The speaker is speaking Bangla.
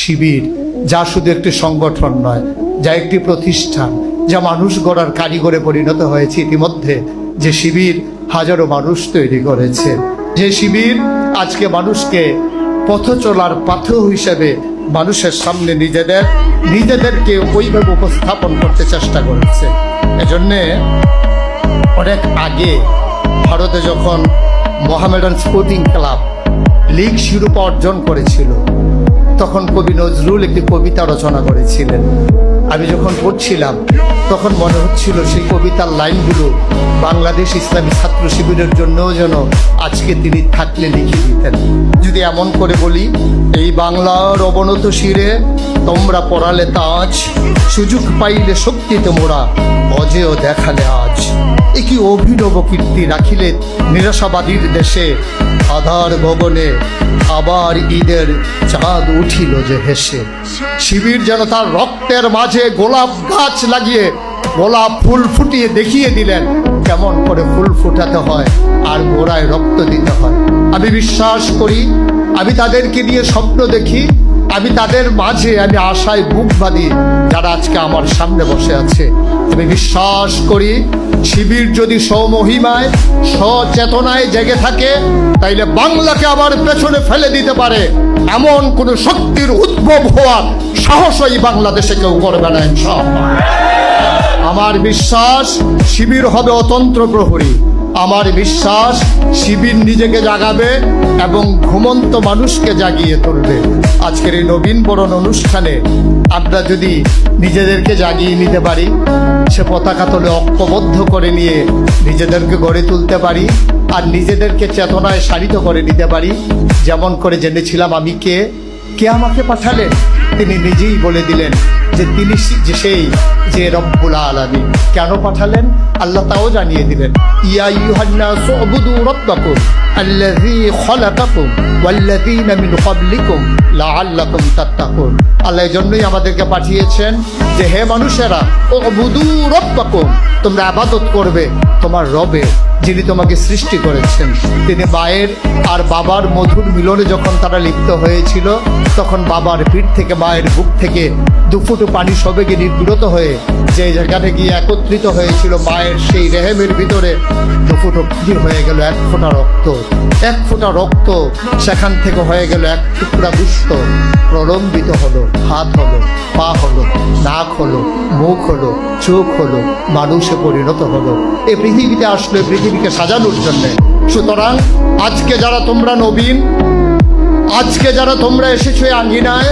শিবির, যা শুধু একটি সংগঠন নয়, যা একটি প্রতিষ্ঠান, যা মানুষ গড়ার কারিগরে পরিণত হয়েছে ইতিমধ্যে, যে শিবির হাজারো মানুষ তৈরি করেছে, যে শিবির আজকে মানুষকে পথ চলার পাথর হিসেবে মানুষের সামনে নিজেদেরকে ওইভাবে উপস্থাপন করতে চেষ্টা করেছে। এজন্যে অনেক আগে ভারতে যখন মোহামেডান স্পোর্টিং ক্লাব লীগ শিরোপা অর্জন করেছিল, তখন কবি নজরুল একটি কবিতা রচনা করেছিলেন। আমি যখন পড়ছিলাম তখন মনে হচ্ছিল সেই কবিতার লাইনগুলো বাংলাদেশ ইসলামী ছাত্র শিবিরের জন্যও যেন আজকে তিনি থাকলে লিখে দিতেন। যদি এমন করে বলি, এই বাংলার অবনত শিরে তোমরা পড়ালে তাজ, সুযোগ পাইলে শক্তিতে মোরা অজেয় দেখালে আজ। এ কি অভিনব কীর্তি রাখিলে নিরাশাবাদীর দেশে, আধার গগনে আবার ঈদের চাঁদ উঠিল যে হেসে। শিবির যেন তার রক্তের মাঝে গোলাপ গাছ লাগিয়ে গোলাপ ফুল ফুটিয়ে দেখিয়ে দিলেন কেমন করে ফুল ফুটাতে হয় আর গোড়ায় রক্ত দিতে হয়। আমি বিশ্বাস করি, আমি তাদেরকে নিয়ে স্বপ্ন দেখি, আমি তাদের মাঝে আমি আশায় বুক বাঁধি যারা আজকে আমার সামনে বসে আছে। আমি বিশ্বাস করি, শিবির যদি স্বমহিমায় সচেতনায় জেগে থাকে, তাইলে বাংলাকে আবার পেছনে ফেলে দিতে পারে এমন কোন শক্তির উদ্ভব হওয়ার সাহসই বাংলাদেশে কেউ করবে না ইনশাআল্লাহ। আমার বিশ্বাস শিবির হবে অতন্ত্র প্রহরী। আমার বিশ্বাস শিবির নিজেকে জাগাবে এবং ঘুমন্ত মানুষকে জাগিয়ে তুলবে। আজকের এই নবীন বরণ অনুষ্ঠানে আমরা যদি নিজেদেরকে জাগিয়ে নিতে পারি, সে পতাকা তলে ঐক্যবদ্ধ করে নিয়ে নিজেদেরকে গড়ে তুলতে পারি, আর নিজেদেরকে চেতনায় শাড়িত করে নিতে পারি, যেমন করে জেনেছিলাম আমি কে আমাকে পাঠালেন, তিনি নিজেই বলে দিলেন যে তিনি যে রব্বুল আলামিন। কেন পাঠালেন আল্লাহ তাও জানিয়ে দিলেন, ইয়া আইয়ুহান নাসু উবুদু রাব্বাকুম আল্লাযী খালাকাকুম ওয়াল্লাযীনা মিন ক্বাবলিকুম লাআল্লাকুম তাত্তাকুন। আল্লাহ এই জন্যই আমাদেরকে পাঠিয়েছেন যে হে মানুষেরা, উবুদু রাব্বাকুম, তোমরা ইবাদত করবে তোমার রবের, যিনি তোমাকে সৃষ্টি করেছেন। তিনি মায়ের আর বাবার মধুর মিলনে যখন তারা লিপ্ত হয়েছিল, তখন বাবার পিঠ থেকে মায়ের বুক থেকে দুফুটো পানি সবেগে নির্গত হয়ে যে জায়গাতে গিয়ে একত্রিত হয়েছিল মায়ের সেই রেহেমের ভিতরে দুফুটো পানি হয়ে গেল এক ফোঁটা রক্ত। এক ফোঁটা রক্ত সেখান থেকে হয়ে গেল এক টুকরা দুষ্ট, প্রলম্বিত হলো, হাত হলো, পা হলো, নাক হলো, মুখ হলো, চোখ হলো, মানুষে পরিণত হলো। এই পৃথিবীতে আসলে পৃথিবীকে সাজানোর জন্যে। সুতরাং আজকে যারা তোমরা নবীন, আজকে যারা তোমরা এসেছো এই আঙ্গিনায়,